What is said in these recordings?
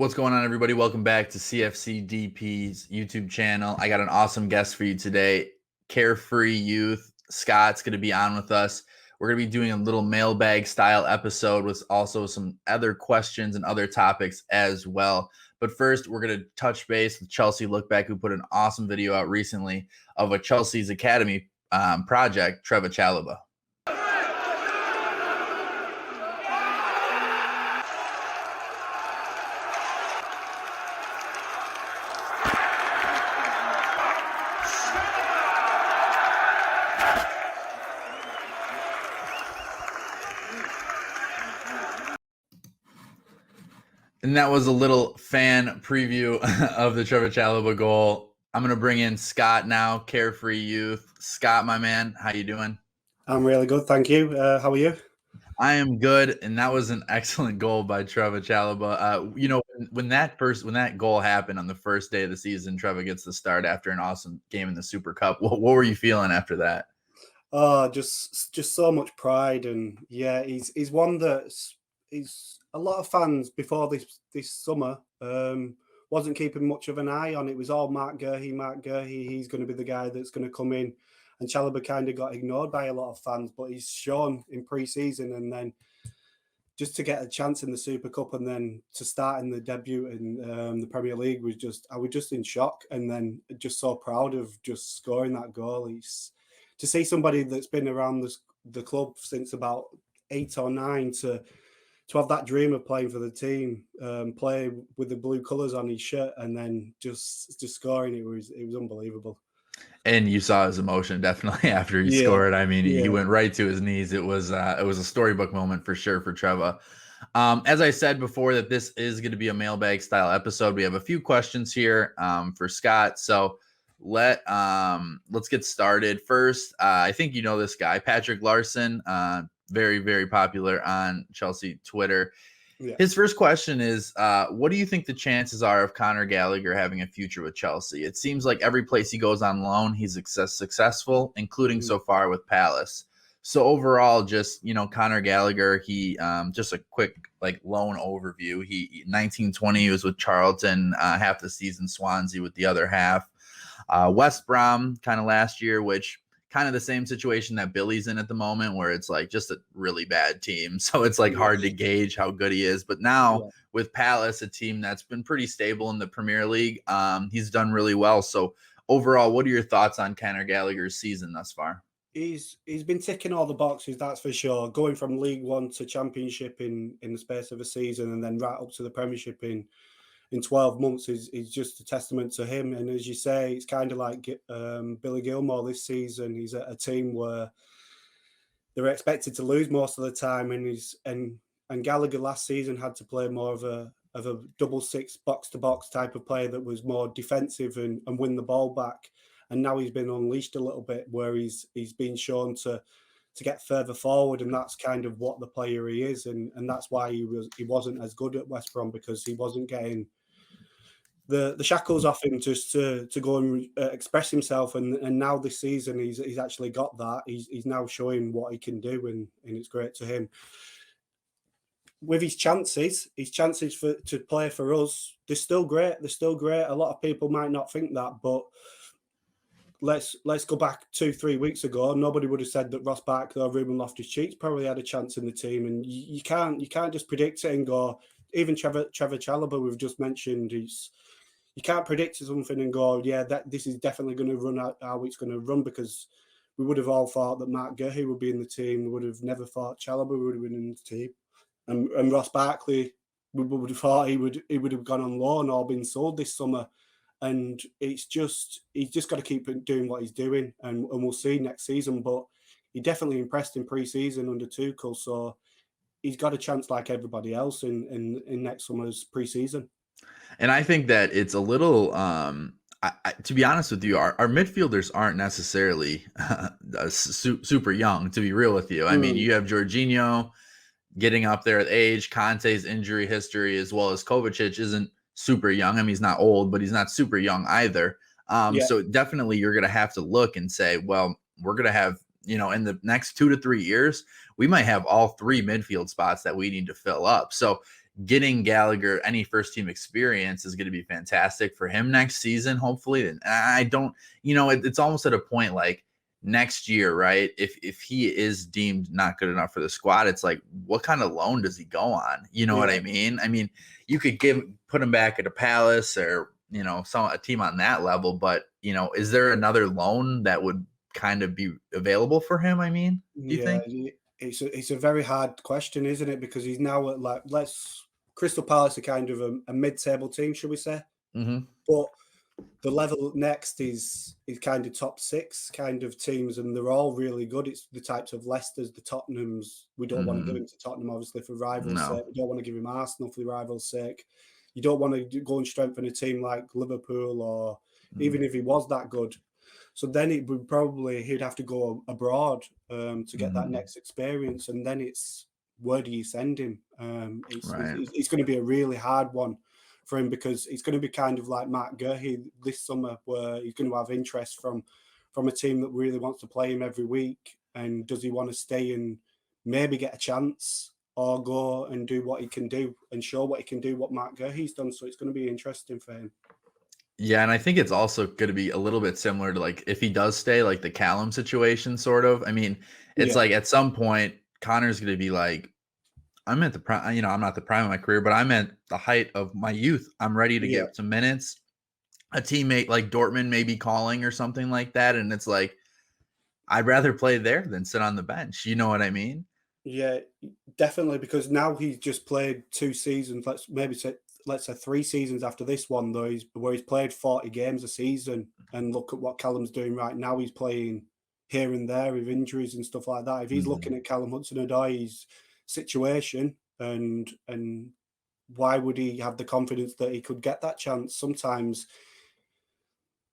What's going on, everybody? Welcome back to CFCDP's YouTube channel. I got an awesome guest for you today. Carefree Youth. Scott's going to be on with us. We're going to be doing a little mailbag style episode with also some other questions and other topics as well. But first, we're going to touch base with Chelsea Look Back, who put an awesome video out recently of a Chelsea's Academy project, Trevoh Chalobah. And that was a little fan preview of the Trevoh Chalobah goal. I'm going to bring in Scott now, Carefree Youth. Scott, my man, how you doing? I'm really good, thank you. How are you? I am good, and that was an excellent goal by Trevoh Chalobah. When that goal happened on the first day of the season, Trevoh gets the start after an awesome game in the Super Cup. What were you feeling after that? Just so much pride, and yeah, he's one that's a lot of fans before this summer wasn't keeping much of an eye on. It was all Mark Guehi. He's going to be the guy that's going to come in, and Chalobah kind of got ignored by a lot of fans. But he's shown in pre-season, and then just to get a chance in the Super Cup, and then to start in the debut in the Premier League I was just in shock, and then just so proud of just scoring that goal. To see somebody that's been around the club since about 8 or 9 to have that dream of playing for the team, play with the blue colours on his shirt, and then just scoring, it was unbelievable. And you saw his emotion definitely after he scored. I mean, he went right to his knees. It was a storybook moment for sure for Trevoh. As I said before, that this is going to be a mailbag style episode. We have a few questions here for Scott. So let's get started. First, I think you know this guy, Patrick Larson, very, very popular on Chelsea Twitter. Yeah. His first question is, what do you think the chances are of Conor Gallagher having a future with Chelsea? It seems like every place he goes on loan, he's successful, including so far with Palace. So overall, just, Conor Gallagher, he just a quick loan overview. He 1920 he was with Charlton, half the season, Swansea with the other half. West Brom kind of last year, which kind of the same situation that Billy's in at the moment, where it's just a really bad team. So it's hard to gauge how good he is. But now with Palace, a team that's been pretty stable in the Premier League, he's done really well. So overall, what are your thoughts on Conor Gallagher's season thus far? He's been ticking all the boxes, that's for sure. Going from League One to Championship in the space of a season, and then right up to the Premiership in 12 months is just a testament to him. And as you say, it's kind of like Billy Gilmour this season. He's at a team where they're expected to lose most of the time, and Gallagher last season had to play more of a double six box to box type of play that was more defensive and win the ball back. And now he's been unleashed a little bit, where he's been shown to get further forward, and that's kind of what the player he is, and that's why he wasn't as good at West Brom, because he wasn't getting the shackles off him just to go and express himself, and now this season he's actually got that. He's now showing what he can do, and it's great to him. With his chances to play for us, they're still great. A lot of people might not think that, but let's go back 2-3 weeks ago. Nobody would have said that Ross Barkley or Ruben Loftus-Cheek probably had a chance in the team, and you can't just predict it and go. Even Trevoh Chalobah, we've just mentioned, you can't predict something and go, this is definitely going to run out how it's going to run, because we would have all thought that Mark Guehi would be in the team. We would have never thought Chalobah would have been in the team, and Ross Barkley, we would have thought he would have gone on loan or been sold this summer. And he's just got to keep doing what he's doing, and we'll see next season. But he definitely impressed in pre-season under Tuchel, so he's got a chance like everybody else in next summer's pre-season. And I think that it's a little, to be honest with you, our midfielders aren't necessarily super young, to be real with you. I mean, you have Jorginho getting up there at age, Conte's injury history, as well as Kovacic isn't super young. I mean, he's not old, but he's not super young either. So definitely you're going to have to look and say, well, we're going to have, in the next 2 to 3 years, we might have all 3 midfield spots that we need to fill up. So getting Gallagher any first team experience is going to be fantastic for him next season, hopefully. And I don't, it's almost at a point like next year, right? If he is deemed not good enough for the squad, it's like, what kind of loan does he go on? You know what I mean? I mean, you could put him back at a Palace or, a team on that level, but is there another loan that would kind of be available for him? I mean, do you think? It's a very hard question, isn't it? Because he's now at Crystal Palace are kind of a mid-table team, should we say? Mm-hmm. But the level next is kind of top 6 kind of teams, and they're all really good. It's the types of Leicesters, the Tottenhams. We don't want to give him to Tottenham, obviously, for rivals' sake. We don't want to give him Arsenal for the rivals' sake. You don't want to go and strengthen a team like Liverpool, or even if he was that good. So then it would he'd have to go abroad to get that next experience, and then it's, where do you send him? It's going to be a really hard one for him, because it's going to be kind of like Matt Guerhi this summer, where he's going to have interest from a team that really wants to play him every week. And does he want to stay and maybe get a chance, or go and do what he can do and show what he can do, what Matt Guerhi's done? So it's going to be interesting for him. Yeah, and I think it's also going to be a little bit similar to, like, if he does stay, like the Callum situation, sort of. I mean, it's like at some point, Connor's going to be like, I'm at the prime, I'm not the prime of my career, but I'm at the height of my youth. I'm ready to get some minutes. A teammate like Dortmund may be calling or something like that. And it's like, I'd rather play there than sit on the bench. You know what I mean? Yeah, definitely. Because now he's just played 2 seasons. Let's say 3 seasons after this one, though, where he's played 40 games a season. And look at what Callum's doing right now. He's playing here and there with injuries and stuff like that. If he's looking at Callum Hudson-Odoi's situation, and why would he have the confidence that he could get that chance? Sometimes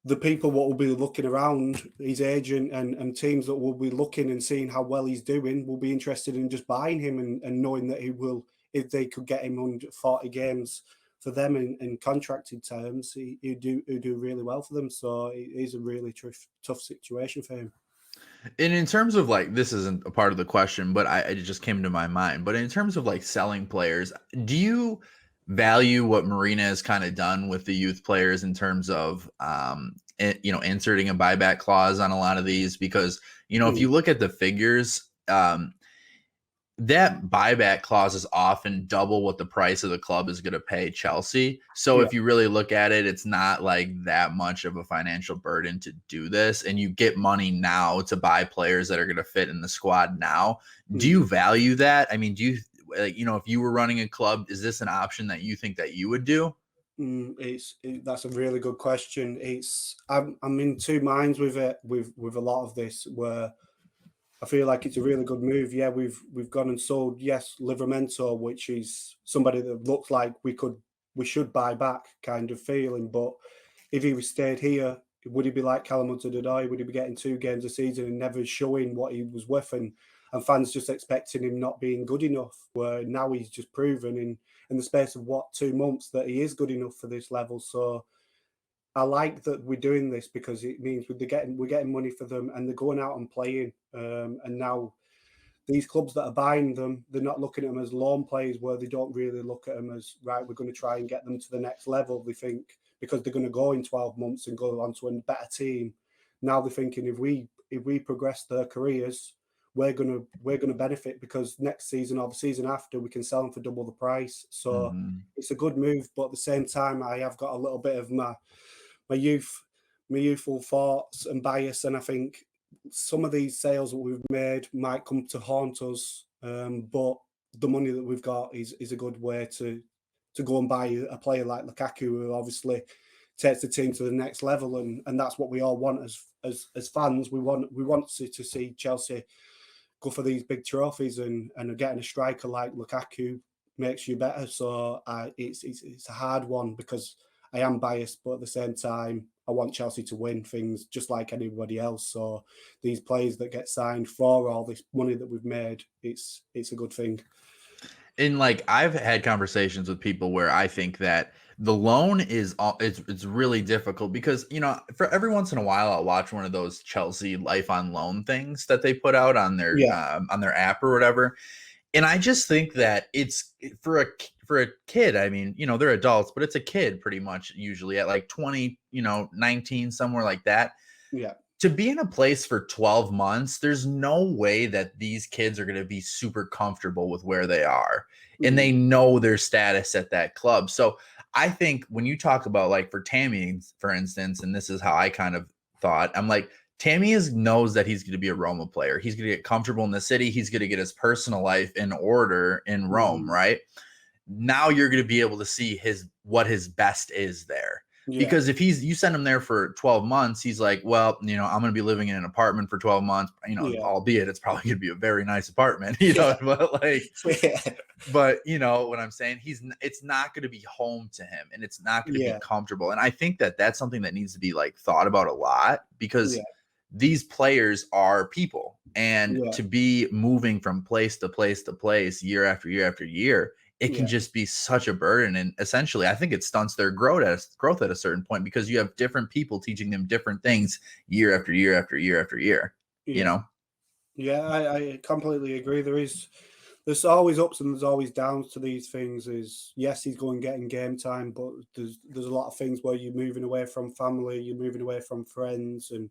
the people what will be looking around, his agent and teams that will be looking and seeing how well he's doing, will be interested in just buying him and knowing that he will, if they could get him under 40 games for them in contracted terms, he'd do really well for them. So it is a really tough situation for him. And in terms of, like, this isn't a part of the question, but it just came to my mind. But in terms of, like, selling players, do you value what Marina has kind of done with the youth players in terms of, inserting a buyback clause on a lot of these? Because, if you look at the figures, that buyback clause is often double what the price of the club is going to pay Chelsea. So if you really look at it, it's not like that much of a financial burden to do this. And you get money now to buy players that are going to fit in the squad now. Do you value that? I mean, do you, if you were running a club, is this an option that you think that you would do? That's a really good question. I'm in 2 minds with it, with a lot of this, where I feel like it's a really good move. Yeah, we've gone and sold, Livramento, which is somebody that looks like we should buy back kind of feeling. But if he was stayed here, would he be like Callum Hudson-Odoi? Would he be getting 2 games a season and never showing what he was worth, and fans just expecting him not being good enough? Where now he's just proven in the space of 2 months that he is good enough for this level. So I like that we're doing this, because it means we're getting money for them, and they're going out and playing. And now these clubs that are buying them, they're not looking at them as loan players, where they don't really look at them as, right, we're going to try and get them to the next level. They think, because they're going to go in 12 months and go on to a better team. Now they're thinking, if we progress their careers, we're going to benefit, because next season or the season after we can sell them for double the price. So it's a good move, but at the same time, I have got a little bit of my youthful thoughts and bias, and I think some of these sales that we've made might come to haunt us. But the money that we've got is a good way to go and buy a player like Lukaku, who obviously takes the team to the next level, and that's what we all want as fans. We want to see Chelsea go for these big trophies, and getting a striker like Lukaku makes you better. So it's a hard one, because I am biased, but at the same time, I want Chelsea to win things just like anybody else. So these players that get signed for all this money that we've made, it's a good thing. And, like, I've had conversations with people where I think that the loan it's really difficult, because, for every once in a while I'll watch one of those Chelsea life on loan things that they put out on their app or whatever. And I just think that it's for for a kid, I mean, they're adults, but it's a kid pretty much usually at like 20, 19, somewhere like that. Yeah. To be in a place for 12 months, there's no way that these kids are going to be super comfortable with where they are. And they know their status at that club. So I think when you talk about, like, for Tammy, for instance, and this is how I kind of thought, I'm like, Tammy knows that he's going to be a Roma player. He's going to get comfortable in the city. He's going to get his personal life in order in Rome, right? Now you're going to be able to see what his best is there. Yeah. Because if you send him there for 12 months, he's like, well, I'm going to be living in an apartment for 12 months, albeit it's probably going to be a very nice apartment, but like, but what I'm saying, it's not going to be home to him, and it's not going to be comfortable. And I think that that's something that needs to be like thought about a lot, because these players are people, and to be moving from place to place to place year after year after year, it can just be such a burden. And essentially, I think it stunts their growth at a certain point, because you have different people teaching them different things year after year after year after year, Yeah, I completely agree. There's always ups and there's always downs to these things. Yes, he's going getting game time, but there's a lot of things where you're moving away from family, you're moving away from friends, and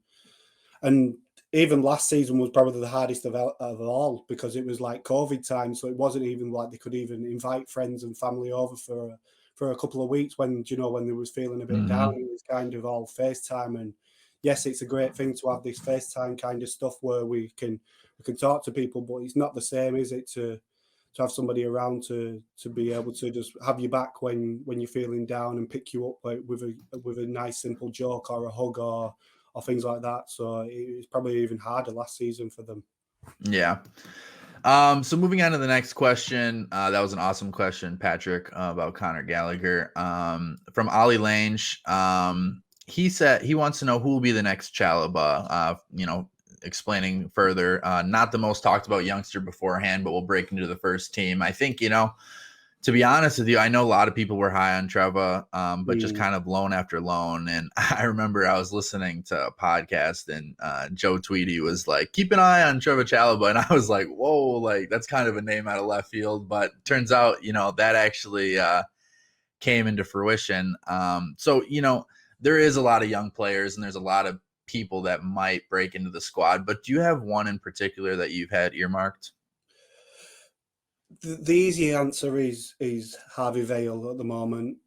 even last season was probably the hardest of all, because it was like COVID time. So it wasn't even like they could even invite friends and family over for a couple of weeks when they was feeling a bit down. It was kind of all FaceTime. And yes, it's a great thing to have this FaceTime kind of stuff where we can talk to people, but it's not the same, is it, to have somebody around to be able to just have you back when you're feeling down and pick you up with a nice simple joke or a hug or things like that. So it's probably even harder last season for them. Yeah. So moving on to the next question. That was an awesome question, Patrick, about Conor Gallagher. From Ollie Lange. He said he wants to know who will be the next Chalobah. Explaining further, not the most talked about youngster beforehand, but we'll break into the first team. I think, to be honest with you, I know a lot of people were high on Trevoh, but just kind of loan after loan. And I remember I was listening to a podcast, and Joe Tweedy was like, keep an eye on Trevoh Chalobah. And I was like, whoa, like that's kind of a name out of left field. But turns out, that actually came into fruition. So, there is a lot of young players, and there's a lot of people that might break into the squad. But do you have one in particular that you've had earmarked? The easy answer is Harvey Vale at the moment.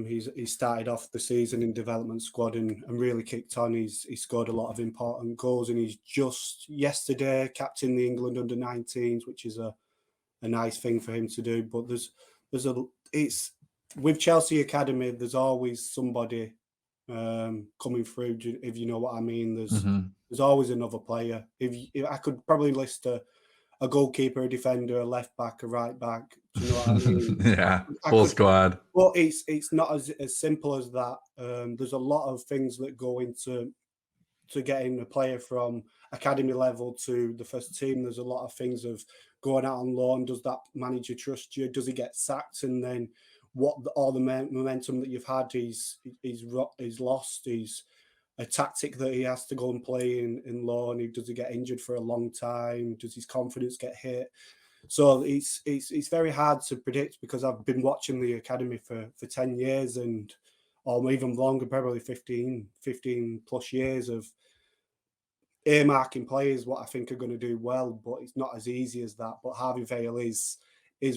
He started off the season in development squad and really kicked on. He scored a lot of important goals, and he's just yesterday captained the England under-19s, which is a nice thing for him to do. But it's with Chelsea Academy, there's always somebody coming through, if you know what I mean. There's always another player. If I could probably list a goalkeeper, a defender, a left back, a right back. Do you know what I mean? Yeah, full squad. Well, it's not as simple as that. There's a lot of things that go into getting a player from academy level to the first team. There's a lot of things of going out on loan. Does that manager trust you? Does he get sacked? And then all the momentum that you've had is lost. He's a tactic that he has to go and play in loan. Does he get injured for a long time? Does his confidence get hit? So it's very hard to predict, because I've been watching the academy for 10 years or even longer, probably 15 plus years of earmarking players what I think are going to do well, but it's not as easy as that. But Harvey Vale is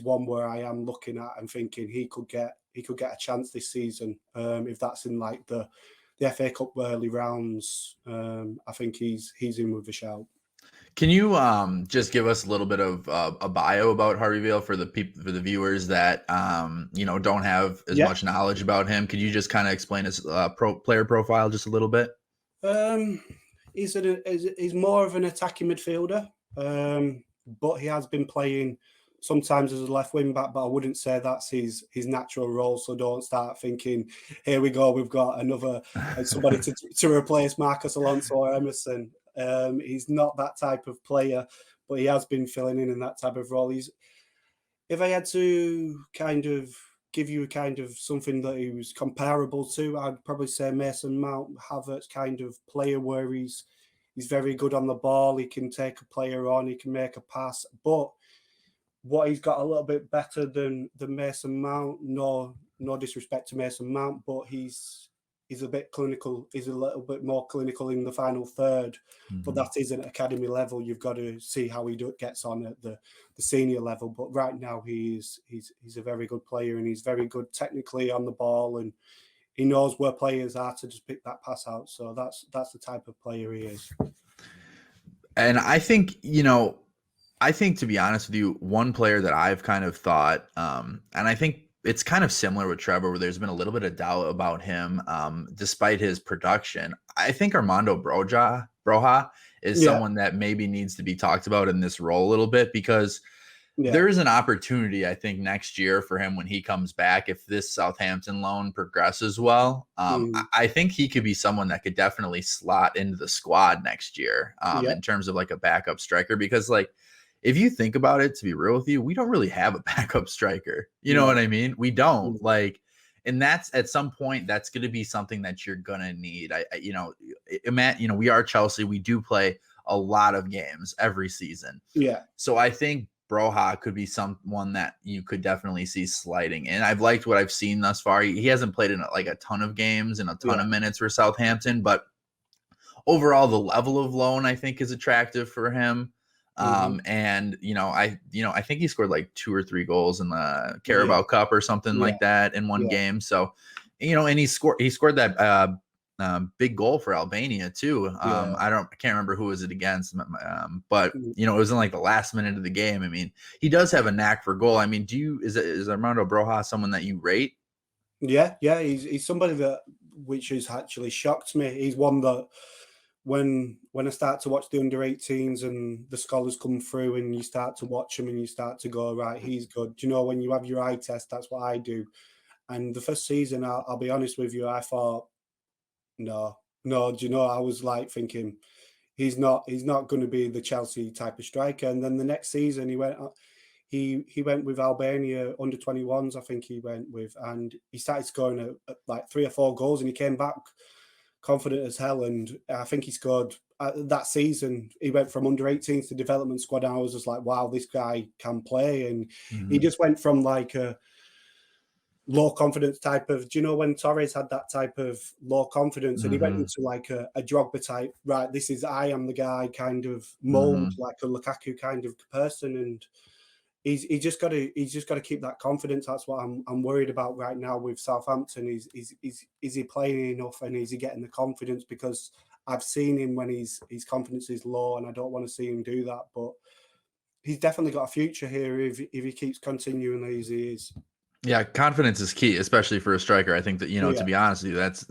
one where I am looking at and thinking he could get a chance this season. If that's in like the FA Cup early rounds, I think he's in with a shout. Can you just give us a little bit of a bio about Harvey Vale for the viewers that don't have as much knowledge about him? Could you just kind of explain his player profile just a little bit? He's more of an attacking midfielder, but he has been playing sometimes as a left wing back, but I wouldn't say that's his natural role. So don't start thinking, here we go, we've got another somebody to replace Marcus Alonso or Emerson. He's not that type of player, but he has been filling in that type of role. If I had to kind of give you a kind of something that he was comparable to, I'd probably say Mason Mount, Havertz kind of player, where he's very good on the ball. He can take a player on, he can make a pass, but what he's got a little bit better than Mason Mount. No disrespect to Mason Mount, but he's a bit clinical. He's a little bit more clinical in the final third, but that isn't academy level. You've got to see how he gets on at the senior level. But right now, he's a very good player, and he's very good technically on the ball, and he knows where players are to just pick that pass out. So that's the type of player he is. And I think, to be honest with you, one player that I've kind of thought, and I think it's kind of similar with Trevoh, where there's been a little bit of doubt about him, despite his production. I think Armando Broja is someone that maybe needs to be talked about in this role a little bit, because there is an opportunity, I think, next year for him when he comes back, if this Southampton loan progresses well. I think he could be someone that could definitely slot into the squad next year in terms of like a backup striker, because like, if you think about it, to be real with you, we don't really have a backup striker. You know what I mean? We don't and that's at some point, that's going to be something that you're going to need. We are Chelsea. We do play a lot of games every season. Yeah. So I think Broja could be someone that you could definitely see sliding in. I've liked what I've seen thus far. He hasn't played in like a ton of games and a ton of minutes for Southampton, but overall the level of loan I think is attractive for him. And I think he scored like 2 or 3 goals in the Carabao Cup or something like that in one game. So, and he scored that big goal for Albania too. I can't remember who was it against, but it was in like the last minute of the game. I mean, he does have a knack for goal. I mean, is Armando Broja someone that you rate? Yeah. He's somebody which has actually shocked me. He's one that when I start to watch the under-18s and the scholars come through and you start to watch them and you start to go, right, he's good. Do you know, when you have your eye test, that's what I do. And the first season, I'll be honest with you, I thought, no, do you know, I was like thinking, he's not going to be the Chelsea type of striker. And then the next season he went with Albania under 21s, I think he went with, and he started scoring like 3 or 4 goals, and he came back confident as hell. And I think he scored that season. He went from under 18s to development squad, and I was just like, wow, this guy can play. And he just went from like a low confidence type of, do you know, when Torres had that type of low confidence, and he went into like a Drogba type, right, this is, I am the guy kind of mold, like a Lukaku kind of person. And he's just got to keep that confidence. That's what I'm worried about right now with Southampton. Is he playing enough, and is he getting the confidence? Because I've seen him when his confidence is low, and I don't want to see him do that. But he's definitely got a future here if he keeps continuing as he is. Yeah, confidence is key, especially for a striker. I think that, to be honest with you, that's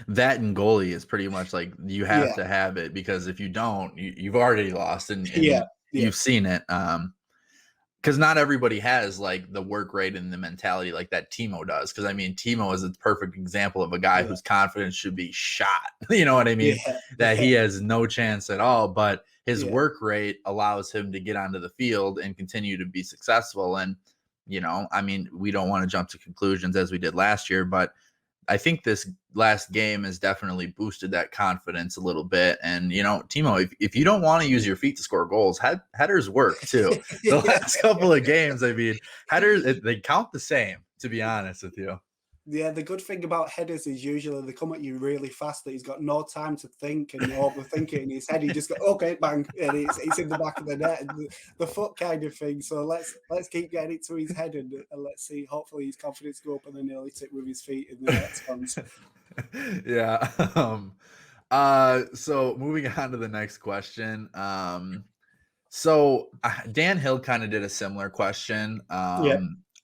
that and goalie is pretty much like you have to have it, because if you don't, you've already lost, and you've seen it. Because not everybody has like the work rate and the mentality like that Timo does. Because I mean, Timo is a perfect example of a guy whose confidence should be shot. You know what I mean? That he has no chance at all, but his work rate allows him to get onto the field and continue to be successful. And I mean, we don't want to jump to conclusions as we did last year, but I think this last game has definitely boosted that confidence a little bit. And, Timo, if you don't want to use your feet to score goals, headers work too. The last couple of games, I mean, headers, they count the same, to be honest with you. Yeah, the good thing about headers is usually they come at you really fast, that he's got no time to think and overthink it in his head. He just goes, okay, bang, and it's in the back of the net, and the foot kind of thing. So let's keep getting it to his head, and let's see. Hopefully his confidence go up, and then he'll hit it with his feet in the next ones. Yeah. So moving on to the next question. So Dan Hill kind of did a similar question.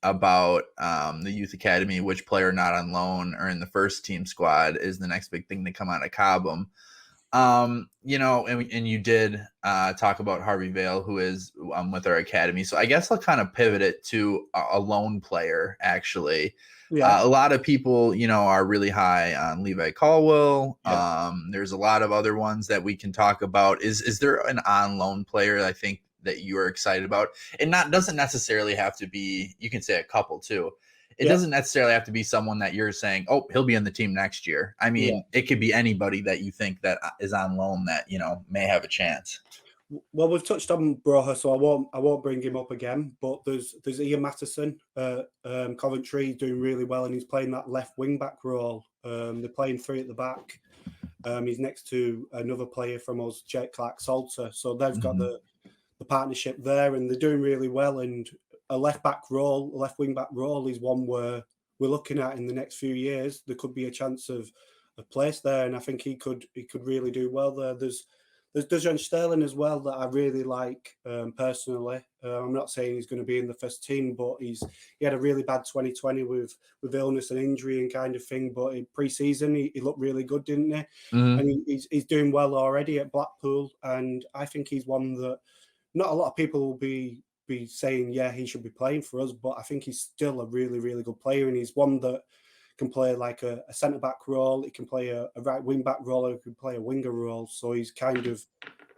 About the youth academy, which player not on loan or in the first team squad is the next big thing to come out of Cobham. And you did talk about Harvey Vale, who is with our academy. So I guess I'll kind of pivot it to a lone player, actually. A lot of people, are really high on Levi Colwill. There's a lot of other ones that we can talk about. Is there an on loan player, I think, that you are excited about? And doesn't necessarily have to be, you can say a couple too. It doesn't necessarily have to be someone that you're saying, oh, he'll be in the team next year. I mean, it could be anybody that you think that is on loan that, may have a chance. Well, we've touched on Broha, so I won't bring him up again. But there's Ian Matteson, Coventry, doing really well, and he's playing that left wing back role. They're playing 3 at the back. He's next to another player from us, Jake Clark-Salter. So they've got the partnership there, and they're doing really well. And a left wing back role is one where we're looking at in the next few years. There could be a chance of a place there, and I think he could really do well there. There's Dujon Sterling as well that I really like personally. I'm not saying he's going to be in the first team, but he had a really bad 2020 with illness and injury and kind of thing. But in pre-season, he looked really good, didn't he? And he's doing well already at Blackpool. And I think he's one that not a lot of people will be saying, yeah, he should be playing for us. But I think he's still a really, really good player. And he's one that can play like a centre-back role. He can play a right wing-back role, or he can play a winger role. So he's kind of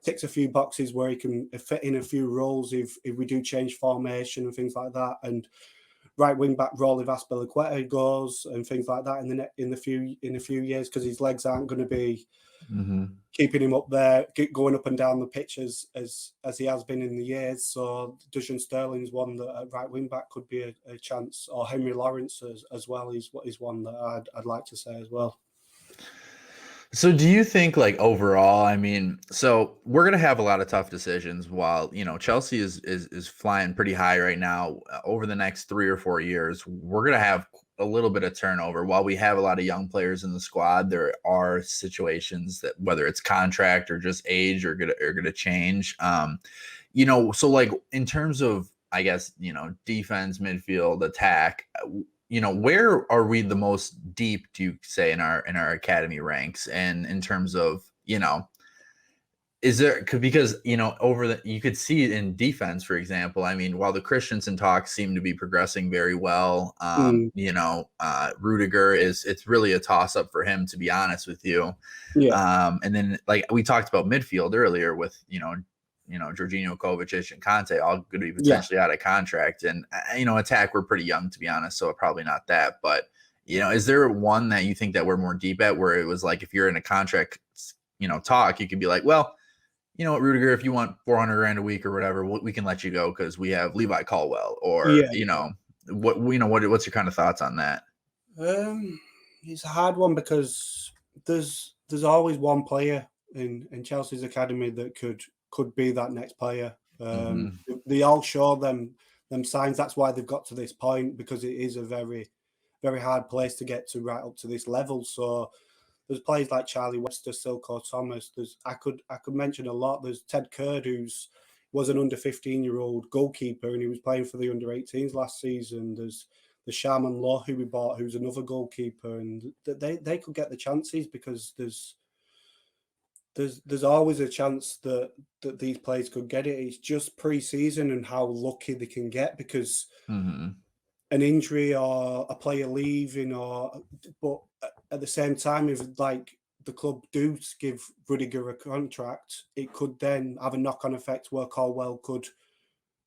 ticks a few boxes where he can fit in a few roles if we do change formation and things like that. And right wing-back role if Azpilicueta goes and things like that in a few years, because his legs aren't going to be keeping him up there, going up and down the pitch as he has been in the years. So Dujon Sterling's one that at right wing back could be a chance, or Henry Lawrence as well is one that I'd like to say as well. So do you think, like, overall, I mean, so we're going to have a lot of tough decisions while, Chelsea is flying pretty high right now. Over the next 3 or 4 years, we're going to have a little bit of turnover. While we have a lot of young players in the squad, there are situations that, whether it's contract or just age, are going to change. So like in terms of, I guess, defense, midfield, attack, where are we the most deep, do you say, in our academy ranks? And in terms of, is there, because, you could see it in defense, for example. I mean, while the Christensen talks seem to be progressing very well, Rudiger it's really a toss up for him, to be honest with you. Yeah. And then, like, we talked about midfield earlier with, Jorginho, Kovacic, and Conte, all going to be potentially out of contract. And, attack, we're pretty young, to be honest, so probably not that. But, is there one that you think that we're more deep at, where it was like, if you're in a contract, talk, you could be like, well, you know what, Rudiger, if you want $400,000 a week or whatever, we can let you go because we have Levi Colwell. Or, what's your kind of thoughts on that? It's a hard one, because there's always one player in Chelsea's academy that could be that next player. They all show them signs. That's why they've got to this point, because it is a very, very hard place to get to right up to this level. So there's players like Charlie Webster, Silko Thomas. I could mention a lot. There's Ted Kurd, was an under 15-year-old goalkeeper, and he was playing for the under 18s last season. There's the Sharman Law, who we bought, who's another goalkeeper, and they could get the chances, because there's always a chance that these players could get it. It's just pre-season and how lucky they can get, because an injury or a player leaving, but at the same time, if like the club do give Rudiger a contract, it could then have a knock-on effect where Colwell could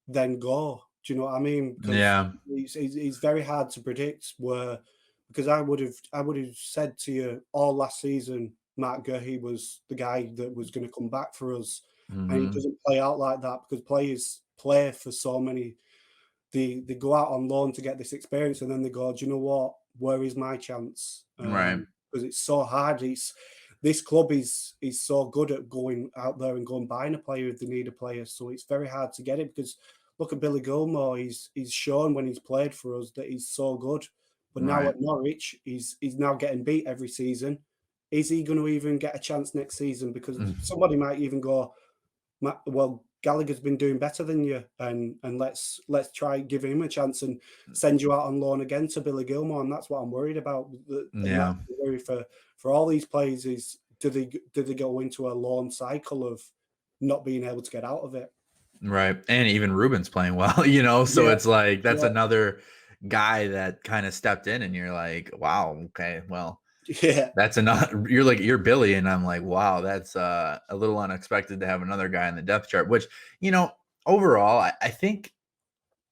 then go. Do you know what I mean? Yeah, it's very hard to predict because I would have said to you all last season, Mark Guehi was the guy that was going to come back for us, and it doesn't play out like that, because players play for so many. They go out on loan to get this experience, and then they go, do you know what? Where is my chance? Right. Because it's so hard. This club is so good at going out there and going buying a player if they need a player. So it's very hard to get it, because look at Billy Gilmore. He's shown when he's played for us that he's so good. But now at Norwich, he's now getting beat every season. Is he going to even get a chance next season? Because somebody might even go, well, Gallagher's been doing better than you, and let's try give him a chance and send you out on loan again to Billy Gilmore. And that's what I'm worried about. The worry for all these players is, do they go into a loan cycle of not being able to get out of it? Right. And even Ruben's playing well, so it's like, that's another guy that kind of stepped in, and you're like, wow, okay, well, that's another. You're Billy, and I'm like, wow, that's a little unexpected to have another guy in the depth chart. Which, overall, I think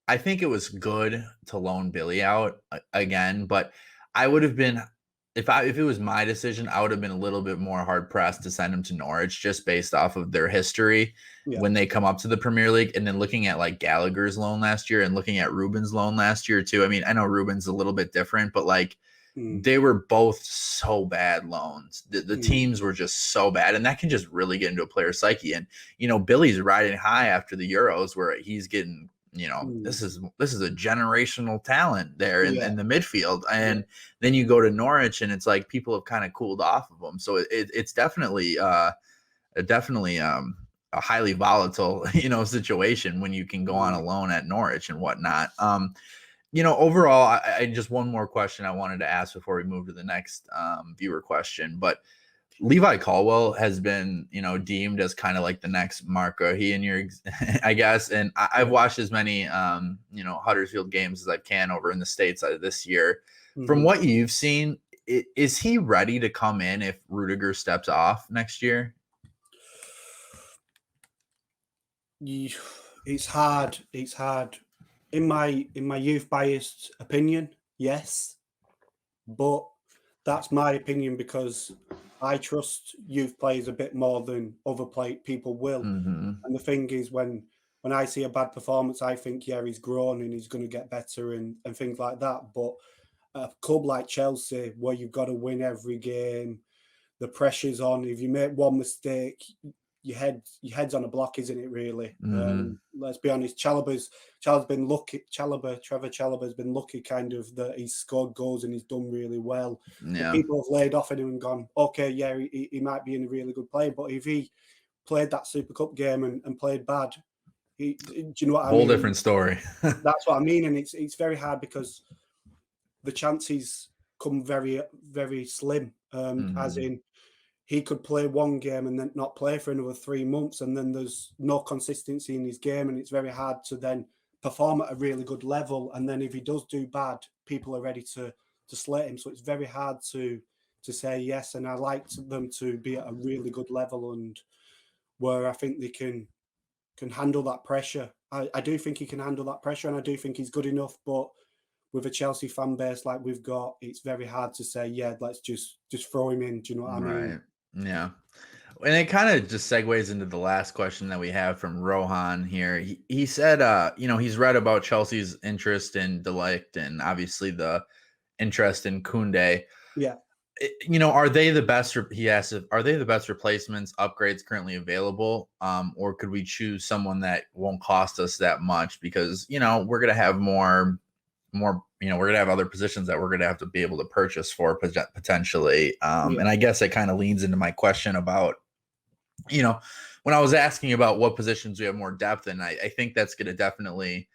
it was good to loan Billy out again, but I would have been if it was my decision, I would have been a little bit more hard pressed to send him to Norwich just based off of their history when they come up to the Premier League. And then looking at like Gallagher's loan last year and looking at Ruben's loan last year too. I mean, I know Ruben's a little bit different, but like they were both so bad loans. The teams were just so bad, and that can just really get into a player's psyche. And Billy's riding high after the Euros, where he's getting. This is a generational talent there in the midfield, and then you go to Norwich, and it's like people have kind of cooled off of them. So it's definitely a highly volatile situation when you can go on a loan at Norwich and whatnot. Overall, I just one more question I wanted to ask before we move to the next viewer question, but Levi Colwill has been, deemed as kind of like the next Mark Guehi I guess. And I've watched as many, Huddersfield games as I can over in the States this year. From what you've seen, is he ready to come in if Rudiger steps off next year? It's hard. It's hard. In my youth biased opinion, yes. But that's my opinion because I trust youth players a bit more than other people will. And the thing is, when I see a bad performance, I think, he's grown and he's going to get better and things like that. But a club like Chelsea, where you've got to win every game, the pressure's on. If you make one mistake, your head's on a block, isn't it? Really. Let's be honest. Chalobah's been lucky. Trevoh Chalobah's been lucky, kind of, that he's scored goals and he's done really well. Yeah. People have laid off on him and gone, okay, he might be in a really good player, but if he played that Super Cup game and played bad, do you know what I mean? Whole different story. That's what I mean, and it's very hard because the chances come very, very slim. As in, he could play one game and then not play for another 3 months, and then there's no consistency in his game, and it's very hard to then perform at a really good level. And then if he does do bad, people are ready to slate him. So it's very hard to say yes. And I like them to be at a really good level and where I think they can handle that pressure. I do think he can handle that pressure, and I do think he's good enough. But with a Chelsea fan base like we've got, it's very hard to say, let's just throw him in. Do you know what I mean? Right. Yeah. And it kind of just segues into the last question that we have from Rohan here. He said, he's read about Chelsea's interest in De Ligt and obviously the interest in Koundé. Yeah. Are they the best? He asked, are they the best replacements, upgrades currently available? Or could we choose someone that won't cost us that much? Because, we're going to have more, we're going to have other positions that we're going to have to be able to purchase for potentially. And I guess it kind of leans into my question about, when I was asking about what positions we have more depth in, I think that's going to definitely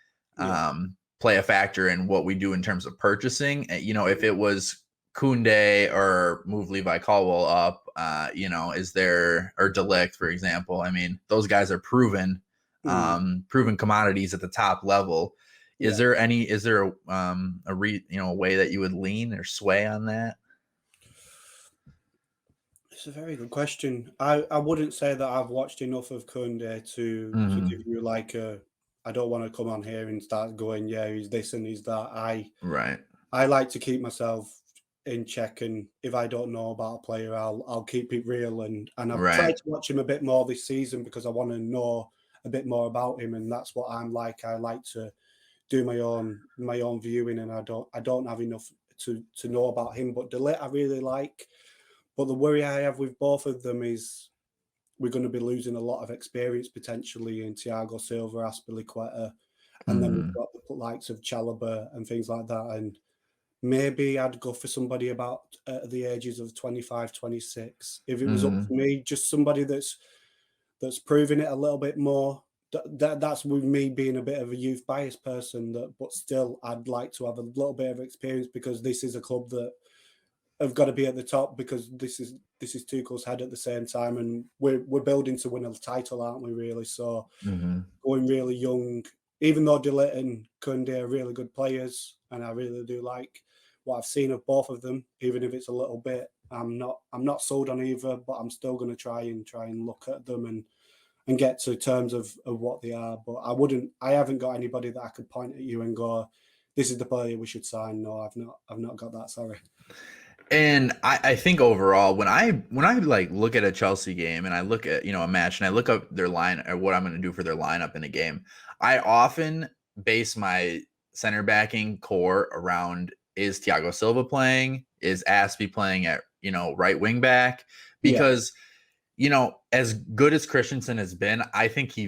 play a factor in what we do in terms of purchasing. If it was Koundé or move Levi Colwill up, is there, or De Ligt, for example, I mean, those guys are proven commodities at the top level. Is there a way that you would lean or sway on that? It's a very good question. I wouldn't say that I've watched enough of Koundé to give you like I don't want to come on here and start going, he's this and he's that. I like to keep myself in check, and if I don't know about a player, I'll keep it real. And I've tried to watch him a bit more this season because I want to know a bit more about him, and that's what I'm like. I like to do my own viewing, and I don't have enough to know about him. But De Ligt I really like. But the worry I have with both of them is we're going to be losing a lot of experience potentially in Thiago, Silva, Azpilicueta, and then we've got the likes of Chalobah and things like that. And maybe I'd go for somebody about the ages of 25, 26. If it was up to me, just somebody that's proving it a little bit more. That's with me being a bit of a youth biased person, but still I'd like to have a little bit of experience because this is a club that have got to be at the top because this is Tuchel's head at the same time, and we're building to win a title, aren't we? Really, so going really young. Even though De Ligt and Koundé are really good players, and I really do like what I've seen of both of them, even if it's a little bit. I'm not sold on either, but I'm still going to try and look at them and get to terms of what they are. But I haven't got anybody that I could point at you and go, this is the player we should sign. No, I've not got that. Sorry. And I think overall, when I like look at a Chelsea game and I look at, a match and I look up their line or what I'm going to do for their lineup in a game, I often base my center backing core around, is Thiago Silva playing? Is Aspie playing at, right wing back? Yeah, Because as good as Christensen has been, I think he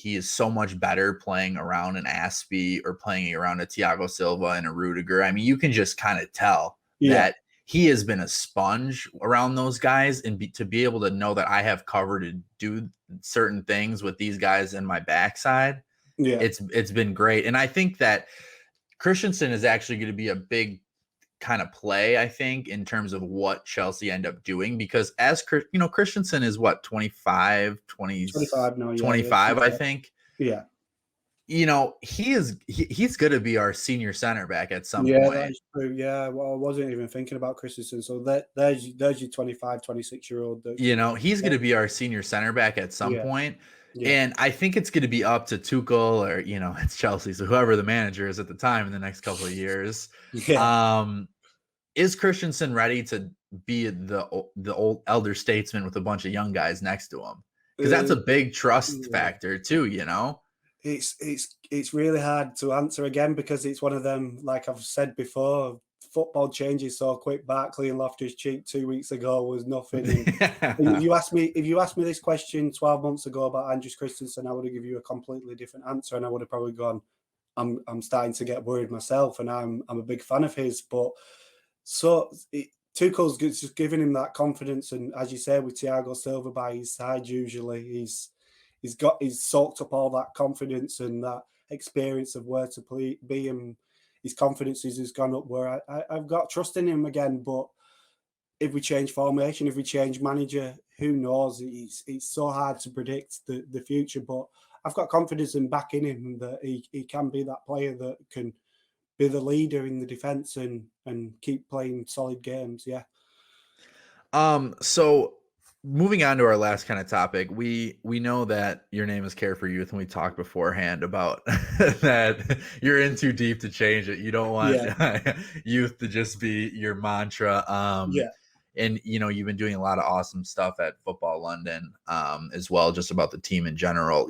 is so much better playing around an Aspie or playing around a Thiago Silva and a Rudiger. I mean, you can just kind of tell that he has been a sponge around those guys, and to be able to know that I have cover to do certain things with these guys in my backside, it's been great. And I think that Christensen is actually going to be a big kind of play, I think, in terms of what Chelsea end up doing, because as Christensen is what, 25 now, 25, I think. Yeah. He's going to be our senior center back at some point. That is true. Yeah, well, I wasn't even thinking about Christensen. So there's your 25, 26-year-old. He's going to be our senior center back at some point. Yeah. And I think it's going to be up to Tuchel, or, it's Chelsea. So whoever the manager is at the time in the next couple of years. Is Christensen ready to be the old elder statesman with a bunch of young guys next to him? Because that's a big trust factor too, It's really hard to answer again, because it's one of them, like I've said before, football changes so quick. Barkley and Loftus Cheek 2 weeks ago was nothing. And if you asked me this question 12 months ago about Andrews Christensen, I would have given you a completely different answer, and I would have probably gone, I'm starting to get worried myself, and I'm a big fan of his. But Tuchel's just giving him that confidence, and as you say, with Thiago Silva by his side, usually he's soaked up all that confidence and that experience of where to be, and his confidence has gone up, where I've got trust in him again. But if we change formation, if we change manager, who knows? It's so hard to predict the future, but I've got confidence in backing him that he can be that player that can be the leader in the defense and keep playing solid games. Yeah. So moving on to our last kind of topic, we know that your name is Carefree Youth, and we talked beforehand about that you're in too deep to change it. You don't want youth to just be your mantra. And you've been doing a lot of awesome stuff at Football.London as well, just about the team in general.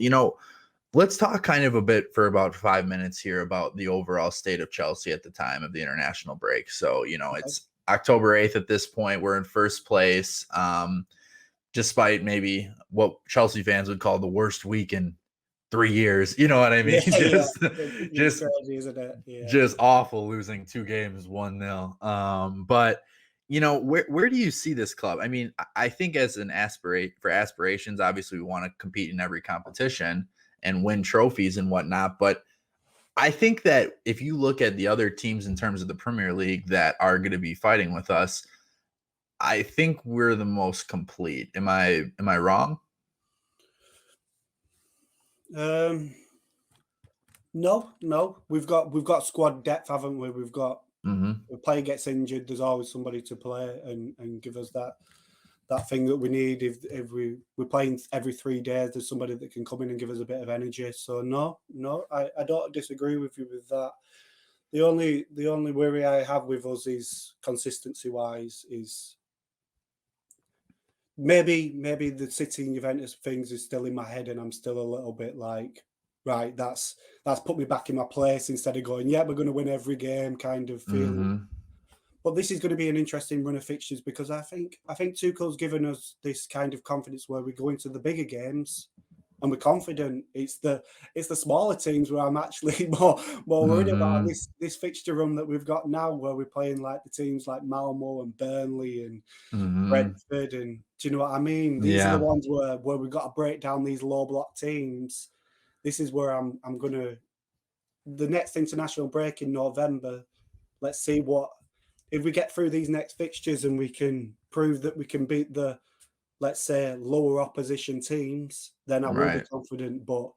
Let's talk kind of a bit for about 5 minutes here about the overall state of Chelsea at the time of the international break. So, it's October 8th at this point. We're in first place, despite maybe what Chelsea fans would call the worst week in 3 years. You know what I mean? Just crazy, isn't it? Just awful, losing 2 games 1-0. But where do you see this club? I mean, I think as an aspirations, obviously we want to compete in every competition and win trophies and whatnot. But I think that if you look at the other teams in terms of the Premier League that are going to be fighting with us, I think we're the most complete. Am I wrong? No. We've got squad depth, haven't we? We've got if a player gets injured, there's always somebody to play and give us that thing that we need. If we're playing every 3 days, there's somebody that can come in and give us a bit of energy. So no, I don't disagree with you with that. The only worry I have with us is consistency wise is maybe the City and Juventus things is still in my head, and I'm still a little bit like, right, that's put me back in my place, instead of going, we're going to win every game kind of feeling. But this is going to be an interesting run of fixtures, because I think Tuchel's given us this kind of confidence where we go into the bigger games and we're confident. It's the smaller teams where I'm actually more worried about this fixture run that we've got now, where we're playing like the teams like Malmo and Burnley and Brentford, and do you know what I mean? These are the ones where we've got to break down these low block teams. This is where I'm gonna, the next international break in November. Let's see if we get through these next fixtures and we can prove that we can beat the, let's say, lower opposition teams, then I will be confident. But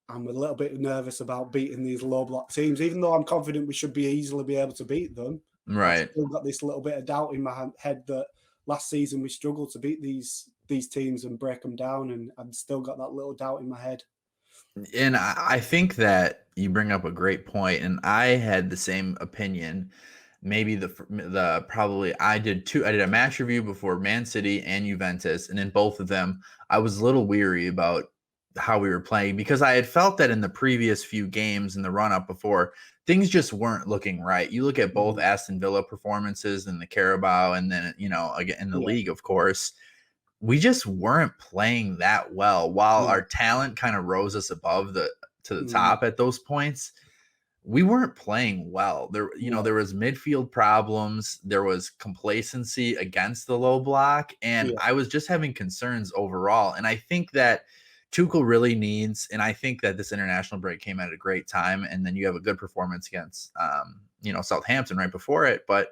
I'm a little bit nervous about beating these low block teams, even though I'm confident we should easily be able to beat them. Right. I've still got this little bit of doubt in my head that last season we struggled to beat these teams and break them down, and I've still got that little doubt in my head. And I think that you bring up a great point, and I had the same opinion maybe the probably I did a match review before Man City and Juventus, and in both of them I was a little weary about how we were playing because I had felt that in the previous few games in the run up before, things just weren't looking right. You look at both Aston Villa performances and the Carabao, and then, again in the league, of course, we just weren't playing that well. While our talent kind of rose us above the top at those points, we weren't playing well. There was midfield problems. There was complacency against the low block. And I was just having concerns overall. And I think that Tuchel really needs, and I think that this international break came at a great time. And then you have a good performance against, Southampton right before it. But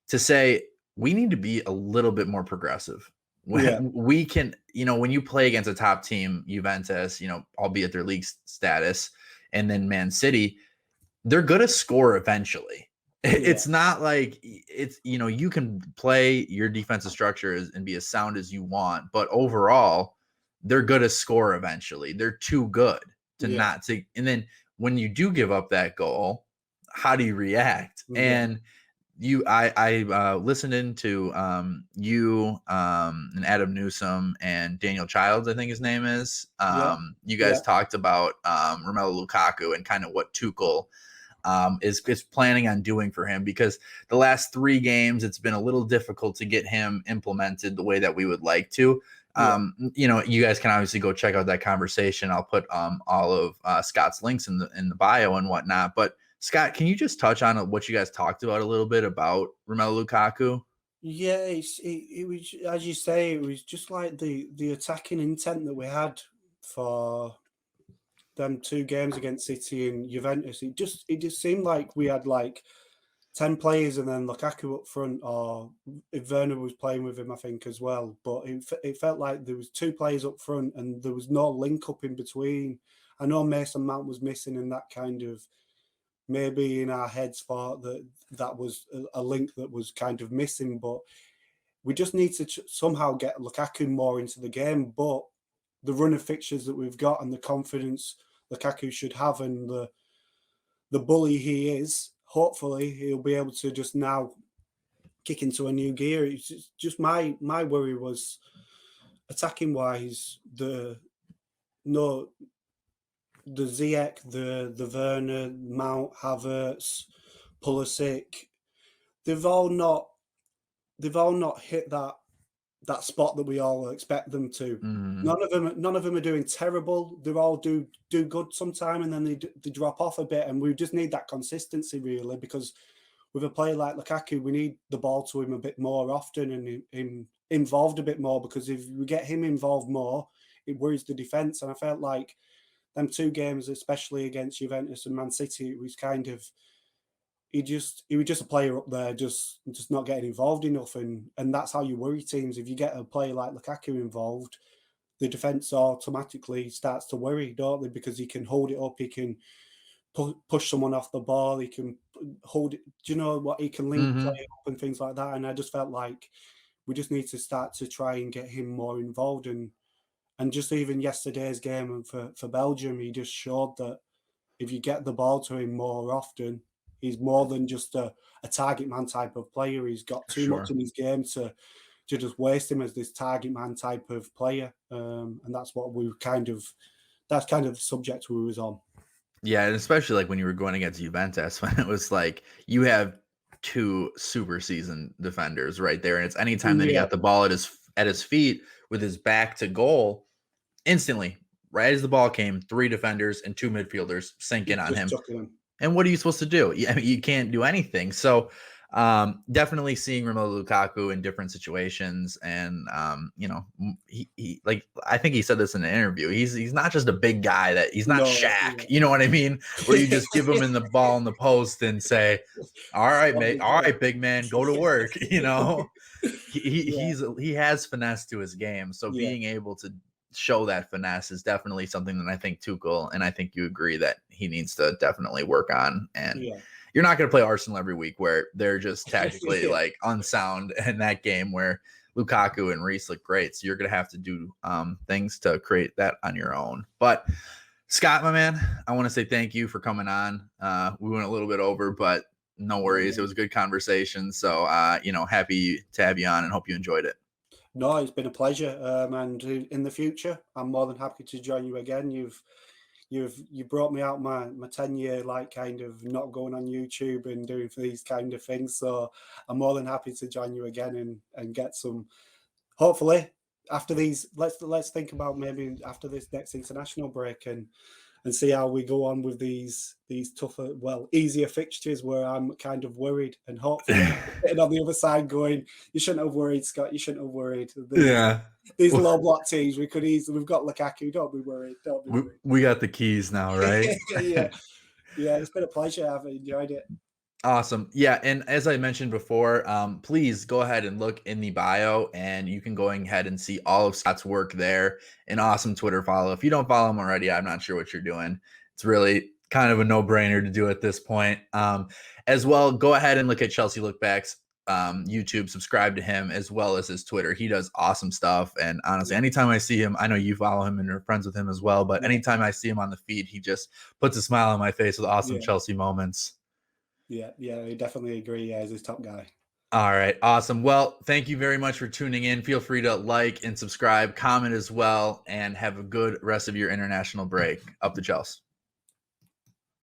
to say we need to be a little bit more progressive. When we can, when you play against a top team, Juventus, albeit their league status, and then Man City, they're going to score eventually. It's not like you can play your defensive structure and be as sound as you want, but overall, they're going to score eventually. They're too good to not take. And then when you do give up that goal, how do you react? And I listened into you and Adam Newsom and Daniel Childs, I think his name is. You guys talked about Romelu Lukaku and kind of what Tuchel is planning on doing for him, because the last 3 games it's been a little difficult to get him implemented the way that we would like to. You guys can obviously go check out that conversation. I'll put all of Scott's links in the bio and whatnot, but Scott, can you just touch on what you guys talked about a little bit about Romelu Lukaku? Yeah, it was, as you say, it was just like the attacking intent that we had for them 2 games against City and Juventus. It just seemed like we had like 10 players and then Lukaku up front, or if Werner was playing with him, I think, as well. But it felt like there was 2 players up front and there was no link up in between. I know Mason Mount was missing, and that kind of maybe in our heads thought that was a link that was kind of missing, but we just need to somehow get Lukaku more into the game. But the run of fixtures that we've got and the confidence Lukaku should have, and the bully he is, hopefully he'll be able to just now kick into a new gear. It's just my worry was attacking wise, the Ziyech, the Werner, Mount, Havertz, Pulisic, they've all not hit that spot that we all expect them to. None of them are doing terrible. They all do good sometime, and then they drop off a bit. And we just need that consistency, really, because with a player like Lukaku, we need the ball to him a bit more often and him involved a bit more, because if we get him involved more, it worries the defence. And I felt like them 2 games, especially against Juventus and Man City, it was kind of he was just a player up there, just not getting involved enough, and that's how you worry teams. If you get a player like Lukaku involved, the defence automatically starts to worry, don't they? Because he can hold it up, he can push someone off the ball, he can hold it. Do you know what? He can link play up and things like that. And I just felt like we just need to start to try and get him more involved. And just even yesterday's game and for Belgium, he just showed that if you get the ball to him more often, he's more than just a target man type of player. He's got too much in his game to just waste him as this target man type of player. And that's what that's kind of the subject we was on. Yeah, and especially like when you were going against Juventus, when it was like you have 2 super seasoned defenders right there, and it's anytime that he got the ball at his feet with his back to goal, instantly, right as the ball came, 3 defenders and 2 midfielders sink in on him. And what are you supposed to do? I mean, you can't do anything. So definitely seeing Romelu Lukaku in different situations. And, he like, I think he said this in an interview. He's not just a big guy that he's not Shaq. You know what I mean? Where you just give him in the ball in the post and say, all right, mate. All right, big man, go to work. He has finesse to his game. So being able to show that finesse is definitely something that I think Tuchel, and I think you agree that he needs to definitely work on. And you're not going to play Arsenal every week where they're just tactically like unsound in that game where Lukaku and Reece look great. So you're going to have to do things to create that on your own. But Scott, my man, I want to say thank you for coming on. We went a little bit over, but No worries. It was a good conversation. So, happy to have you on and hope you enjoyed it. No, it's been a pleasure. And in the future, I'm more than happy to join you again. You brought me out my 10-year kind of not going on YouTube and doing for these kind of things. So I'm more than happy to join you again and get some, hopefully after these, let's think about maybe after this next international break and see how we go on with these tougher, easier fixtures where I'm kind of worried, and hopefully sitting on the other side going, you shouldn't have worried, Scott, you shouldn't have worried. These low block teams, we've got Lukaku, don't be worried. We got the keys now, right? Yeah, it's been a pleasure. I've enjoyed it. Awesome. Yeah. And as I mentioned before, please go ahead and look in the bio and you can go ahead and see all of Scott's work there. An awesome Twitter follow. If you don't follow him already, I'm not sure what you're doing. It's really kind of a no-brainer to do at this point. As well, go ahead and look at Chelsea Lookback's YouTube, subscribe to him as well as his Twitter. He does awesome stuff. And honestly, anytime I see him, I know you follow him and you're friends with him as well, but anytime I see him on the feed, he just puts a smile on my face with awesome Chelsea moments. Yeah, I definitely agree. Yeah, he's his top guy. All right, awesome. Well, thank you very much for tuning in. Feel free to like and subscribe, comment as well, and have a good rest of your international break. Up the Chelsea.